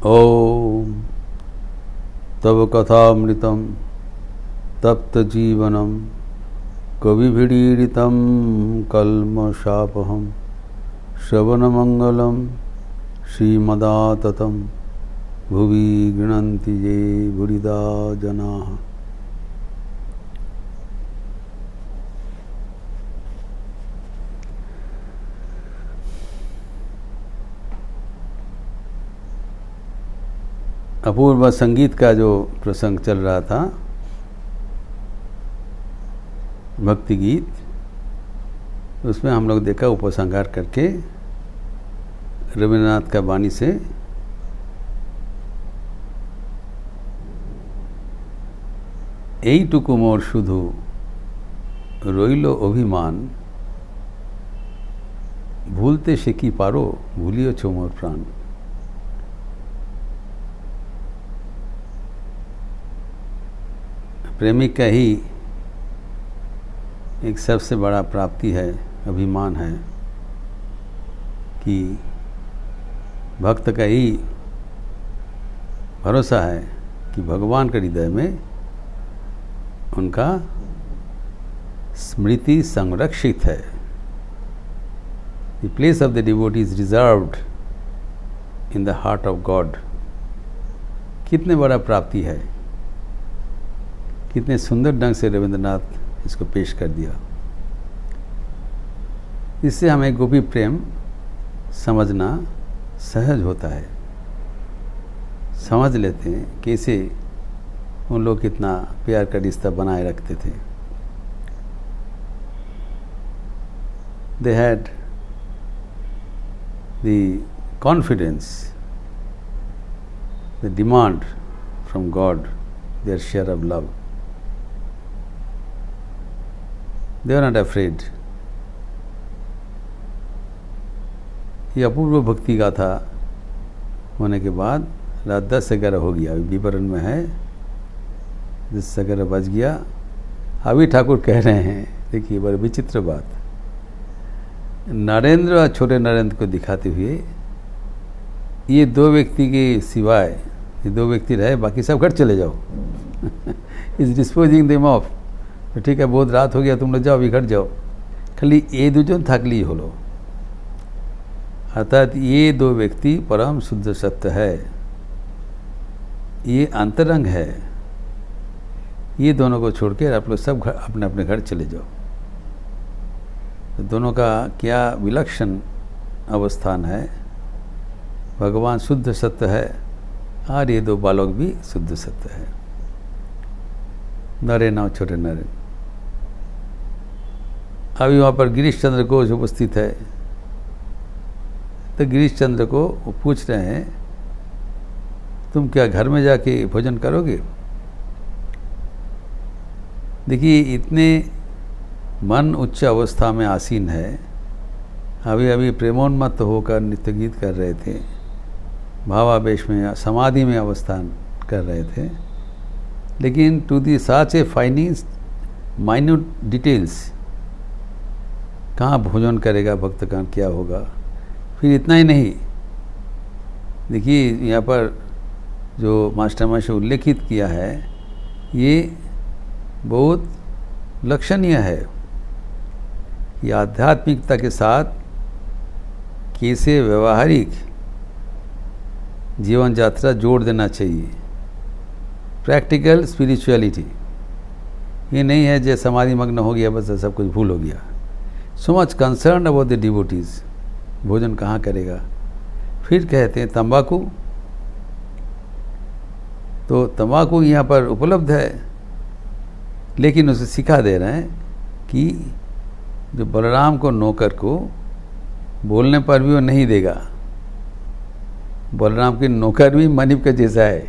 ओम तव कथामृतं तप्तजीवनं कविभिरीडितं कल्मषापहं श्रवणमंगलं श्रीमदाततं भुवि गृह्णन्ति ये बुरिदा जनाः। अपूर्व संगीत का जो प्रसंग चल रहा था, भक्ति गीत, उसमें हम लोग देखा उपसंहार करके रविन्द्रनाथ का वाणी से এইটুকু মোর শুধু রইল অভিমান, ভুলতে সে কি পারো ভুলিয়েছ মোর প্রাণ। प्रेमिक का ही एक सबसे बड़ा प्राप्ति है, अभिमान है कि भक्त का ही भरोसा है कि भगवान के हृदय में उनका स्मृति संरक्षित है। The place of the devotee is reserved in the heart of God। कितने बड़ा प्राप्ति है, कितने सुंदर ढंग से रविंद्रनाथ इसको पेश कर दिया। इससे हमें गोपी प्रेम समझना सहज होता है, समझ लेते हैं कैसे उन लोग कितना प्यार का रिश्ता बनाए रखते थे। They had the confidence, the demand from God their share of love। They were not afraid। ये अपूर्व भक्ति गाथा होने के बाद रात 10-11 हो गया, विवरण में है 10-11 बज गया। अभी ठाकुर कह रहे हैं, देखिए बड़ी विचित्र बात, नरेंद्र और छोटे नरेंद्र को दिखाते हुए ये दो व्यक्ति के सिवाय, ये दो व्यक्ति रहे, बाकी सब घर चले जाओ। Is disposing them of. तो ठीक है, बहुत रात हो गया, तुम लोग जाओ, अभी घर जाओ, खाली ये दुजन थाकली हो लो। अर्थात ये दो व्यक्ति परम शुद्ध सत्य है, ये अंतरंग है, ये दोनों को छोड़ के आप लोग सब घर अपने अपने घर चले जाओ। तो दोनों का क्या विलक्षण अवस्थान है। भगवान शुद्ध सत्य है और ये दो बालक भी शुद्ध सत्य है, नरे नाव छोटे नरे। अभी वहाँ पर गिरीश चंद्र घोष उपस्थित है, तो गिरीश चंद्र को वो पूछ रहे हैं, तुम क्या घर में जाके भोजन करोगे? देखिए इतने मन उच्च अवस्था में आसीन है, अभी अभी प्रेमोन्मत्त होकर नृत्य गीत कर रहे थे, भावावेश में समाधि में अवस्थान कर रहे थे, लेकिन to the such a fining minute details, कहाँ भोजन करेगा भक्त का, क्या होगा। फिर इतना ही नहीं, देखिए यहाँ पर जो मास्टर मास्टर उल्लेखित किया है ये बहुत लक्षणीय है कि आध्यात्मिकता के साथ कैसे व्यवहारिक जीवन यात्रा जोड़ देना चाहिए। प्रैक्टिकल स्पिरिचुअलिटी, ये नहीं है जो समाधि मग्न हो गया बस सब कुछ भूल हो गया। So much concern about the devotees, भोजन कहाँ करेगा। फिर कहते हैं तंबाकू, तो तंबाकू यहाँ पर उपलब्ध है, लेकिन उसे सिखा दे रहे हैं कि जो बलराम को नौकर को बोलने पर भी वो नहीं देगा। बलराम के नौकर भी मनिप का जैसा है,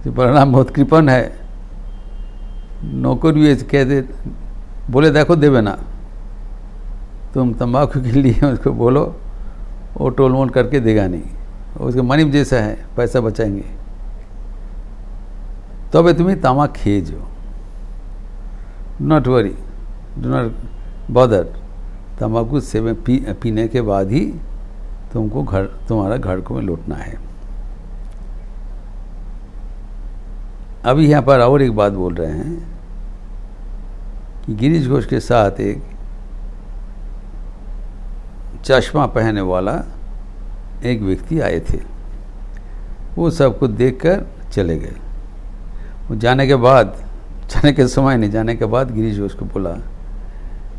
जो बलराम बहुत कृपण है, नौकर भी कह दे, बोले देखो देवे ना, तुम तंबाकू के लिए उसको बोलो, वो टोल मोल करके देगा नहीं, उसके मनिप जैसा है, पैसा बचाएंगे। तब तुम्हें तामाक खेए जो, not worry, do not bother, तंबाकू सेवन पीने के बाद ही तुमको घर, तुम्हारा घर को में लौटना है। अभी यहाँ पर और एक बात बोल रहे हैं कि गिरीश घोष के साथ एक चश्मा पहनने वाला एक व्यक्ति आए थे, वो सबको देखकर चले गए। वो जाने के समय नहीं, जाने के बाद गिरीश घोष को बोला,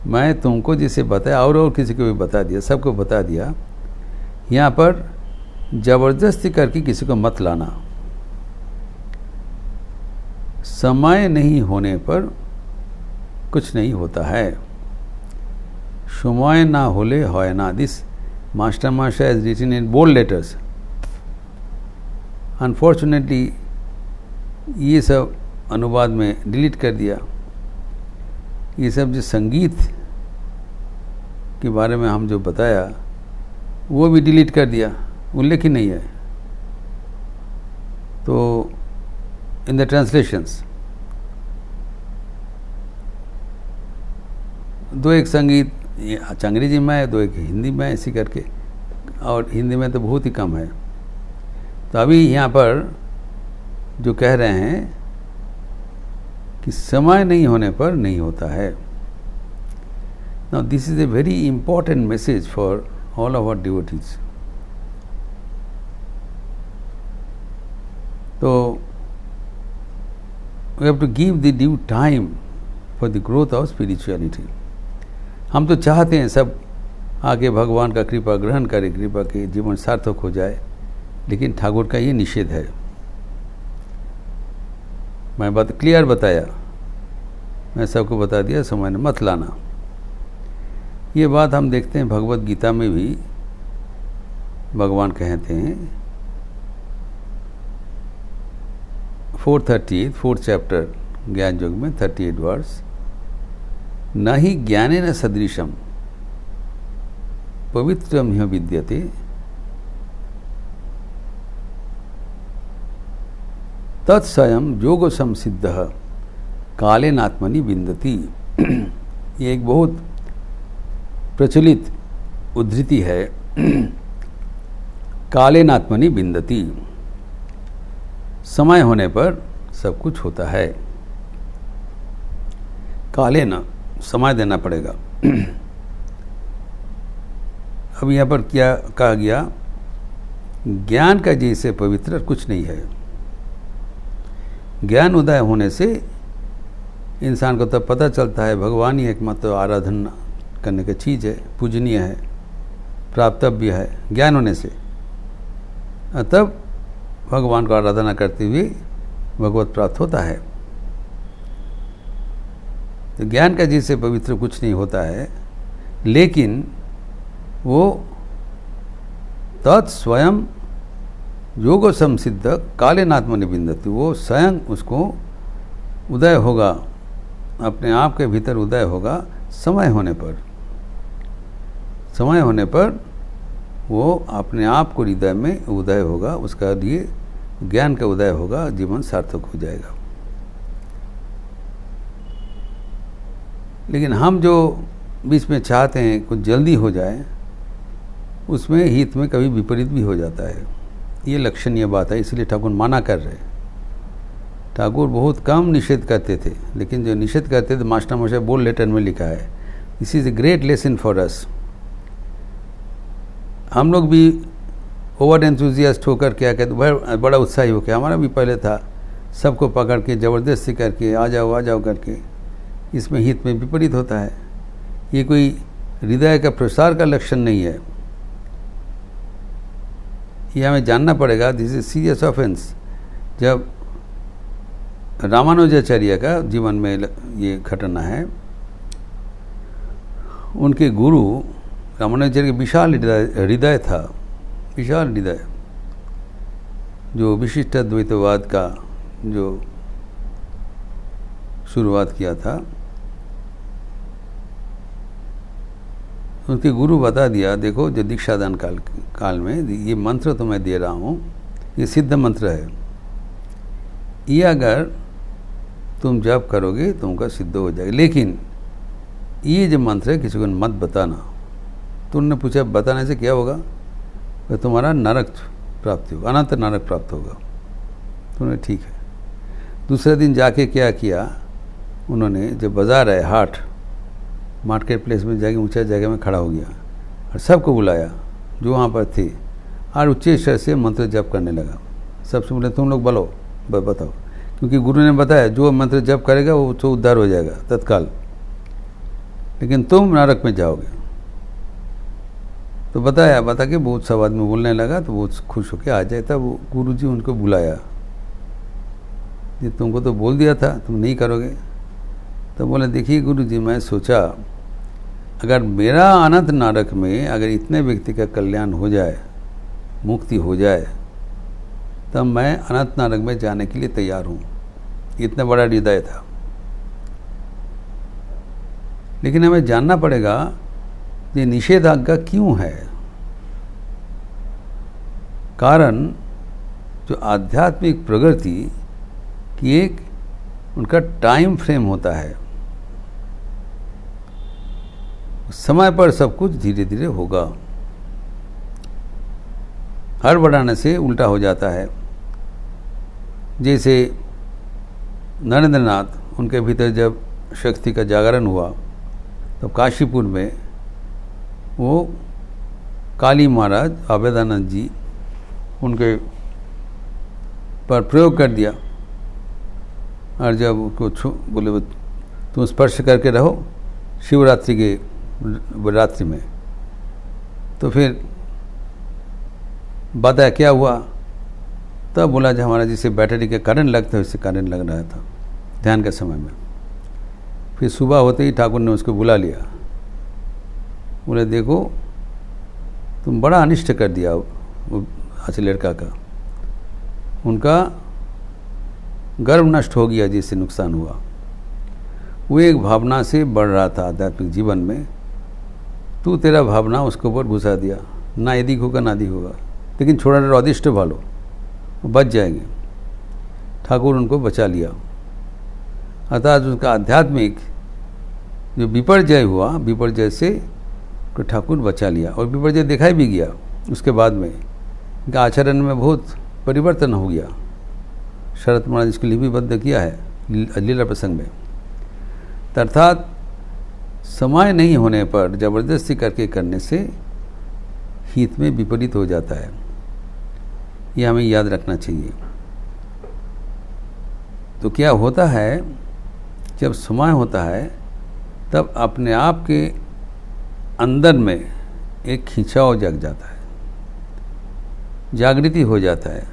मैं तुमको जिसे बताया और किसी को भी बता दिया, सबको बता दिया, यहाँ पर ज़बरदस्ती करके किसी को मत लाना। समय नहीं होने पर कुछ नहीं होता है। समय ना होले होय ना। This master has written in bold letters. Unfortunately ये सब अनुवाद में डिलीट कर दिया। ये सब जो संगीत के बारे में हम जो बताया वो भी डिलीट कर दिया, उल्लेख ही नहीं है। तो इन द ट्रांसलेशंस दो एक संगीत अंग्रेजी में है, दो एक हिंदी में, ऐसी करके, और हिंदी में तो बहुत ही कम है। तो अभी यहाँ पर जो कह रहे हैं कि समय नहीं होने पर नहीं होता है। Now this is a very important message for all our devotees. तो we have to give the due time for the growth of spirituality. हम तो चाहते हैं सब आगे भगवान का कृपा ग्रहण करे, कृपा के जीवन सार्थक हो जाए, लेकिन ठाकुर का ये निषेध है। मैं बात क्लियर बताया, मैं सबको बता दिया, समय ने मत लाना। ये बात हम देखते हैं भगवत गीता में भी भगवान कहते हैं 4th चैप्टर ज्ञान योग में 38 वर्ष, न ही ज्ञानेन सदृशम पवित्रम ह्य विद्यते तत्स्वयं योग संसिद्ध कालेन आत्मनि विन्दति। ये एक बहुत प्रचलित उद्धृति है। कालेन आत्मनि विन्दति, समय होने पर सब कुछ होता है। कालेन, समय देना पड़ेगा। अब यहाँ पर क्या कहा गया, ज्ञान का जैसे पवित्र कुछ नहीं है। ज्ञान उदय होने से इंसान को तब पता चलता है भगवान ही एकमात्र आराधना करने की चीज़ है, पूजनीय है, प्राप्तव्य है। ज्ञान होने से तब भगवान को आराधना करते हुए भगवत प्राप्त होता है। तो ज्ञान का जिससे पवित्र कुछ नहीं होता है, लेकिन वो तत्स्वयं योग संसिद्ध कालेन आत्मनि विन्दति, वो स्वयं उसको उदय होगा, अपने आप के भीतर उदय होगा समय होने पर। समय होने पर वो अपने आप को हृदय में उदय होगा, उसका लिए ज्ञान का उदय होगा, जीवन सार्थक हो जाएगा। लेकिन हम जो बीच में चाहते हैं कुछ जल्दी हो जाए, उसमें हित में कभी विपरीत भी हो जाता है। ये लक्षणीय बात है, इसलिए ठाकुर माना कर रहे। ठाकुर बहुत कम निषेध करते थे, लेकिन जो निषेध करते थे मास्टर मोशे बोल्ड लेटर में लिखा है, this is a great lesson for us. हम लोग भी ओवर एंथुजियास्ट होकर क्या कहते, बड़ा उत्साही होकर, हमारा भी पहले था, सबको पकड़ के ज़बरदस्ती करके आ जाओ करके, इसमें हित में विपरीत होता है। ये कोई हृदय का प्रसार का लक्षण नहीं है। ये हमें जानना पड़ेगा। This is serious offence. जब रामानुजाचार्य का जीवन में ये घटना है, उनके गुरु रामानुजाचार्य के विशाल हृदय था, विशाल हृदय, जो विशिष्ट द्वैतवाद का जो शुरुआत किया था। उनके गुरु बता दिया, देखो जो दीक्षादान काल में ये मंत्र तो मैं दे रहा हूँ, ये सिद्ध मंत्र है, ये अगर तुम जप करोगे तो उनका सिद्ध हो जाएगा, लेकिन ये जो मंत्र है किसी को मत बताना। तो उन्होंने पूछा बताने से क्या होगा? तो तुम्हारा नरक प्राप्ति होगा, अनंत नरक प्राप्त होगा। तो उन्होंने ठीक है। दूसरे दिन जाके क्या किया उन्होंने, जब बाज़ार है हाट मार्केट प्लेस में जाके ऊंचा जगह में खड़ा हो गया और सबको बुलाया जो वहाँ पर थे और उच्च स्वर से मंत्र जप करने लगा। सबसे बोले तुम लोग बोलो बताओ, क्योंकि गुरु ने बताया जो मंत्र जप करेगा वो तो उद्धार हो जाएगा तत्काल, लेकिन तुम नरक में जाओगे। तो बता के बहुत सब आदमी बोलने लगा, तो बहुत खुश होकर आ जाए। तब गुरु जी उनको बुलाया, ये तुमको तो बोल दिया था तुम नहीं करोगे। तो बोले देखिए गुरु जी, मैं सोचा अगर मेरा अनंत नरक में अगर इतने व्यक्ति का कल्याण हो जाए, मुक्ति हो जाए, तब मैं अनंत नरक में जाने के लिए तैयार हूँ। इतना बड़ा हृदय था। लेकिन हमें जानना पड़ेगा ये निषेधाज्ञा क्यों है। कारण जो आध्यात्मिक प्रगति की एक उनका टाइम फ्रेम होता है, समय पर सब कुछ धीरे धीरे होगा। हर बढ़ाने से उल्टा हो जाता है। जैसे नरेंद्र नाथ, उनके भीतर जब शक्ति का जागरण हुआ तो काशीपुर में वो काली महाराज अभेदानंद जी उनके पर प्रयोग कर दिया, और जब उसको बोले तुम स्पर्श करके रहो शिवरात्रि के रात्रि में, तो फिर बताया क्या हुआ। तब बोला जब हमारा जैसे बैटरी के करंट लगता है वैसे करंट लग रहा था ध्यान के समय में। फिर सुबह होते ही ठाकुर ने उसको बुला लिया, बोले देखो तुम बड़ा अनिष्ट कर दिया वो अच्छे लड़का का, उनका गर्व नष्ट हो गया जिससे नुकसान हुआ। वो एक भावना से बढ़ रहा था आध्यात्मिक जीवन में, तू तेरा भावना उसके ऊपर घुसा दिया, ना यदि होगा ना दी होगा, लेकिन छोड़ा रहा अधिष्ट भालो वो बच जाएंगे। ठाकुर उनको बचा लिया। अर्थात उसका आध्यात्मिक जो विपर्जय हुआ, विपर्जय से तो ठाकुर बचा लिया, और विपर्जय दिखाई भी गया। उसके बाद में इनका आचरण में बहुत परिवर्तन हो गया। शरत महाराज इसको लिपिबद्ध किया है लीला प्रसंग में। अर्थात समय नहीं होने पर जबरदस्ती करके करने से हित में विपरीत हो जाता है, यह हमें याद रखना चाहिए। तो क्या होता है, जब समय होता है तब अपने आप के अंदर में एक खिंचाव जग जाता है, जागृति हो जाता है।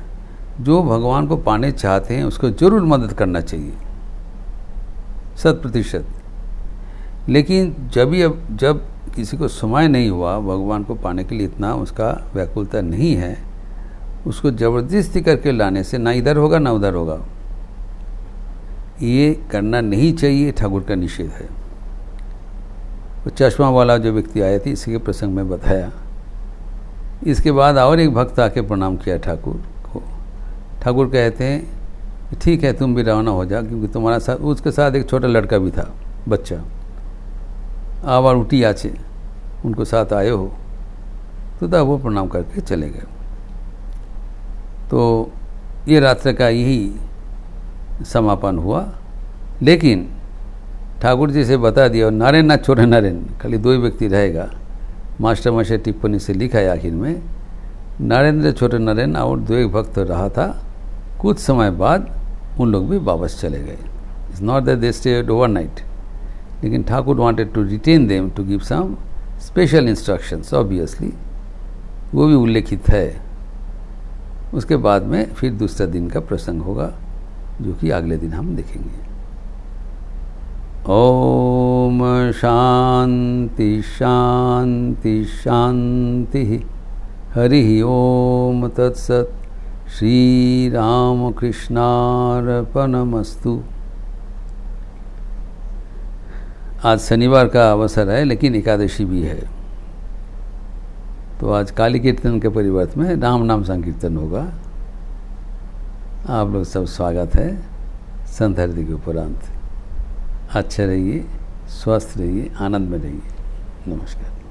जो भगवान को पाने चाहते हैं उसको जरूर मदद करना चाहिए 100%। लेकिन जब किसी को समय नहीं हुआ, भगवान को पाने के लिए इतना उसका व्याकुलता नहीं है, उसको ज़बरदस्ती करके लाने से ना इधर होगा ना उधर होगा। ये करना नहीं चाहिए, ठाकुर का निषेध है। वो चश्मा वाला जो व्यक्ति आए थे, इसी के प्रसंग में बताया। इसके बाद और एक भक्त आके प्रणाम किया ठाकुर को। ठाकुर कहते हैं ठीक है तुम भी रवाना हो जा, क्योंकि तुम्हारा साथ, उसके साथ एक छोटा लड़का भी था, बच्चा। आवार उठी आचे उनको साथ आए हो, तो तब वो प्रणाम करके चले गए। तो ये रात्र का यही समापन हुआ। लेकिन ठाकुर जी से बता दिया, और नारायण ना छोड़े नारायण, खाली 2 व्यक्ति रहेगा। मास्टर मास्टर टिप्पणी से लिखा है आखिर में, नरेंद्र छोटे नारायण और 2 भक्त रहा था। कुछ समय बाद उन लोग भी वापस चले गए। It's not that they stayed overnight, लेकिन Thakur wanted to retain them to give some special instructions, obviously वो भी उल्लेखित है। उसके बाद में फिर दूसरा दिन का प्रसंग होगा, जो कि अगले दिन हम देखेंगे। ओम शांति शांति शांति। हरि ओम तत्सत। श्री राम कृष्णार्पणमस्तु। आज शनिवार का अवसर है, लेकिन एकादशी भी है, तो आज काली कीर्तन के परिवर्तन में राम नाम संकीर्तन होगा। आप लोग सब स्वागत है संत हृदय के उपरांत। अच्छे रहिए, स्वस्थ रहिए, आनंद में रहिए। नमस्कार।